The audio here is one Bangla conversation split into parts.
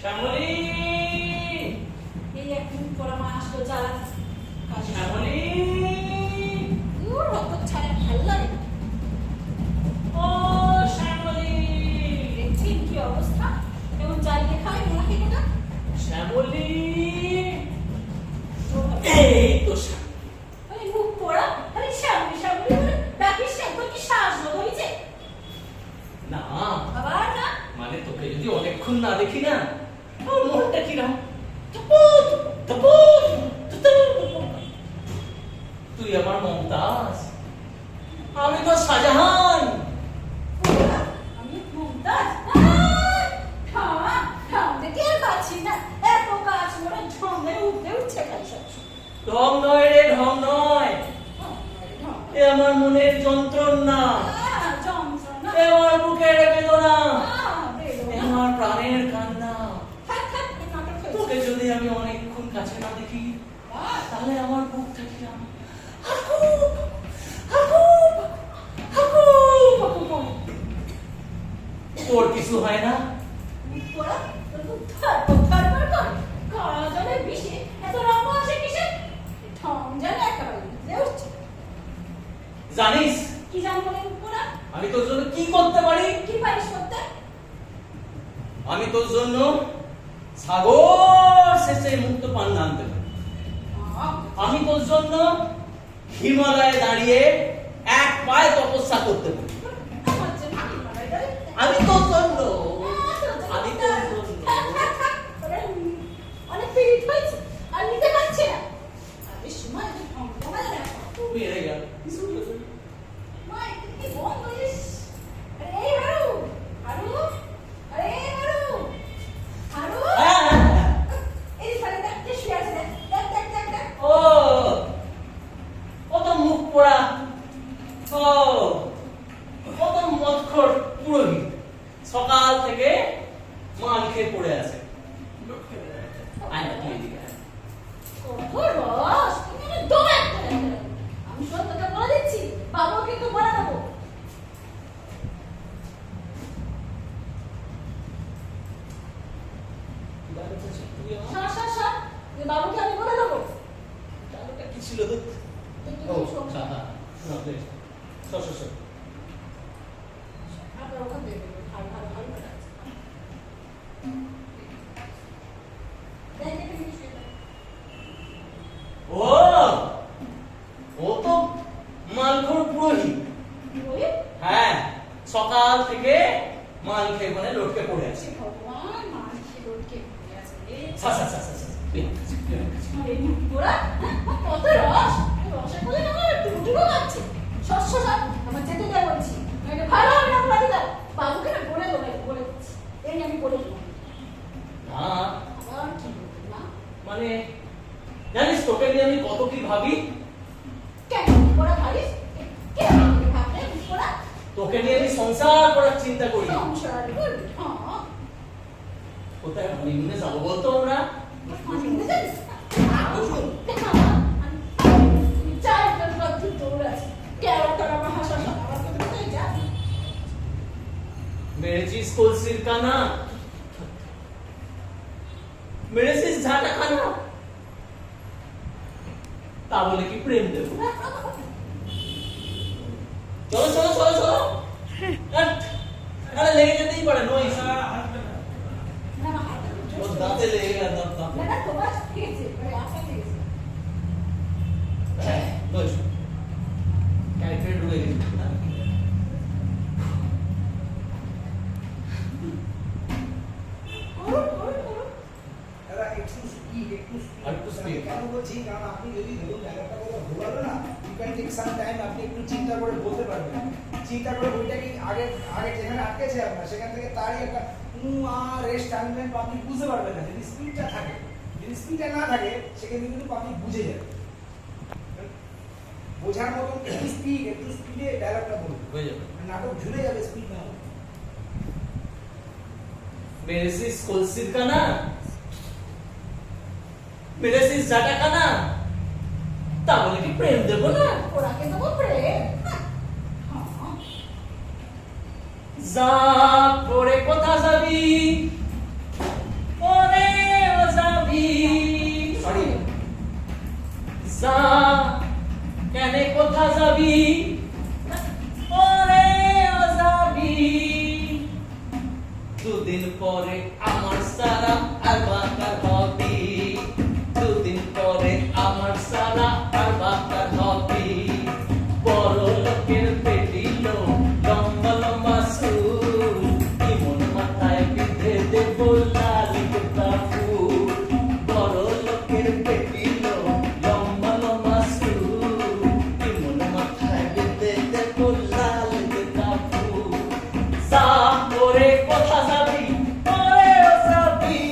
শ্যামলী, এই এক মিনিট পর আমার আসলো জ্বালা। শ্যামলী, দূর রক্ত ছাড়া ভালো লাগে না। ও শ্যামলী, দেখছেন কি অবস্থা? এমন জ্বালিয়ে খায় মনে হয় না। শ্যামলী, এই তো শ্যামলী। ওই মুখ পোড়া আরে শ্যামলি শ্যামলি বলে ডাকিস না, তোর কি শ্বাস হয়েছে? না আবার না মানে তোকে যদি অনেকক্ষণ না দেখি না আমার মনটা কিরম তুই আমার মমতাজ, আমি তো শাহজাহান। আমি মুমতাজ। দেখে আর পাচ্ছি না, এত কাজ মনে ঝমে উঠতে উঠছে খালি সব। ঢং নয় রে, ঢং নয়, এ আমার মনের যন্ত্রণা, যন্ত্রণা এ আমার বুকের বেদনা, এ বেদনা। আমার প্রাণের কান্না। থাক থাক এই নাটক হয়েছে। তোকে যদি আমি অনেকক্ষণ কাছে না দেখি তাহলে আমার বুকটা কিরম তোর কিছু হয় না? পোড়া তোর খুব থার থার কর কালা জলে বিষে এত রঙ আসে কিসে? ঠং জানে একেবারে বুঝতে উঠছে। জানিস কি জানবো রে পোড়া? আমি তোর জন্য কি করতে পারি? কি পারিস করতে? আমি তোর জন্য সাগর শেষে মুক্ত পান আনতে পারি। আমি তোর জন্য হিমালয়ে দাঁড়িয়ে এক পায়ে তপস্যা করতে পারি। আমার জন্য কি মারাই দেয়? আমি তোর জন্য, আমি তোর জন্য। অনেক পীড়িত হয়েছে আর নিতে পারছে না। আমি সময় যে ঠং ঠঙা জানে বেড়ে গেল। মা কি বল করিস? আরে এই হারু হারু আরে হারু হারু এই ফলে দেখতে শুয়ে আছে দেখ দেখ দেখ দেখ। ও ও তো মুখ পোড়া, ও তো মদখোর পুরোহিত, সকাল থেকে মান খেয়ে পড়ে আছে। আয় না, তুই এদিকে আয়। কত রস তুমি না দম একটা দেখতে। আমি সব তোকে বলে দিচ্ছি বাবু কিন্তু বলে দেবো। কি ব্যাপার হচ্ছে? তুই আমার সর সর সর তুই বাবুকে আমি বলে দেবো। চালুটা কি ছিল তো? একটু ও, শোন। হ্যাঁ, হ্যাঁ, না, বেশ। সর, সর, সর। আপনার ওখান থেকে ভালো ভালো ভালো করে আছে। দেখ একটা জিনিস শুয়ে দেখ। ও ও তো মালখোর পুরোহিত। ওই হ্যাঁ, সকাল থেকে মান খেয়ে ওখানে লটকে পড়ে আছে। ভগবান মানুষকে রোডকে ঘুরে আছে রে। সর, সর, সর, সর, সর। তুই আমার কাছে, তুই আমার কাছে। আরে মুখপোড়া, কত রস! এই রসের ফলে না আমার টুকটুকও লাগছে। শস্য সব আমার যেতে দেয় বলছি। নইলে ভালো হবে না বলে দাও। বাবুকে না বলে দেবো, বলে দিচ্ছি। এই আমি বলে দেবো। না, আবার কি বলবো না? মানে জানিস তোকে নিয়ে আমি কত কি ভাবি। কেন মুখপোড়া ভাবিস? কে আমাকে ভাবলে মুখপোড়া? তোকে নিয়ে আমি সংসার করার চিন্তা করি। সংসার করবি? হ্যাঁ। কোথায় হনিমুনে যাবো বলতো আমরা? হানিমুনে যাবি? বসুন। তুই চাই তোর পথে দৌড় আছে। কেন তোর আমার হাসা শোনা? আমার কথা কোথায় যা? মেরেছিস কলসির কানা, মেরেছিস ঝাঁটা খানা, তা বলে কি প্রেম দেবো? চলো চলো চলো চলো। আরে লেগে যেতেই পারে, নয় না, না, হাত ধরে। ওর দাঁতে লেগে গেল, দাঁত দাঁত। না, না, তোমার ঠিক আছে, মানে আশা ঠিক আছে। বস ক্যারেক্টারে ঢুকে গেছি। করুন, করুন, করুন। দাদা একটু স্পিড একটু speed। কেন বলছি কারণ আপনি যদি ধরুন ব্যাপারটা বলে ভুল না you can take some time, আপনি একটু চিন্তা করে বলতে পারবেন। চিন্তা করে বইটা কি আগে আগে যেখানে আটকেছে আপনার সেখান থেকে তারই একটা রেস্ট টানবেন, আপনি বুঝতে পারবেন না যদি স্পিডটা থাকে। যদি স্পিডটা না থাকে সেখানে কিন্তু আপনি বুঝে যাবেন। বোঝার মতন একটু স্পিডে ডায়লগটা বলুন, হয়ে যাবে। নাটক ঝুলে যাবে স্পিড না হলে। মেরেছিস কলসির কানা, মেরেছিস ঝাঁটা খানা, তা বলে কি প্রেম দেবো না? ওরাকে দেবো প্রেম। হ্যাঁ। যা পরে কোথা যাবি ও সা কেনে কোথা যাবি ওরে ও যাবি দুদিন পরে আমার সারা আর বাকার হবি দুদিন পরে আমার সারা আর বাকার হবি বড় লোকের পেটিল লম্বা লম্বা চুল ইমন মাথায় বিঁধে দেব লাল গোটা ফুল বড় লোকের পেটিল লম্বা লম্বা চুল ইমন মাথায় বিঁধে দেব লাল গোটা ফুল সা করে কথা যাবি ওরে ও যাবি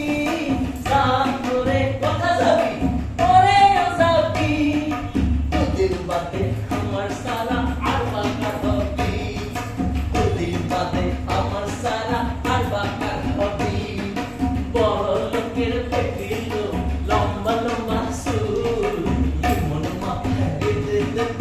সা করে কথা যাবি ওরে ও যাবি দুদিন বাদে আমার সারা আর বাকার হবি দুদিন বাদে আমার সারা আর বাকার হবি বড় লোকের পেটিল লম্বা লম্বা চুল মন মাথায় বেঁধে দেব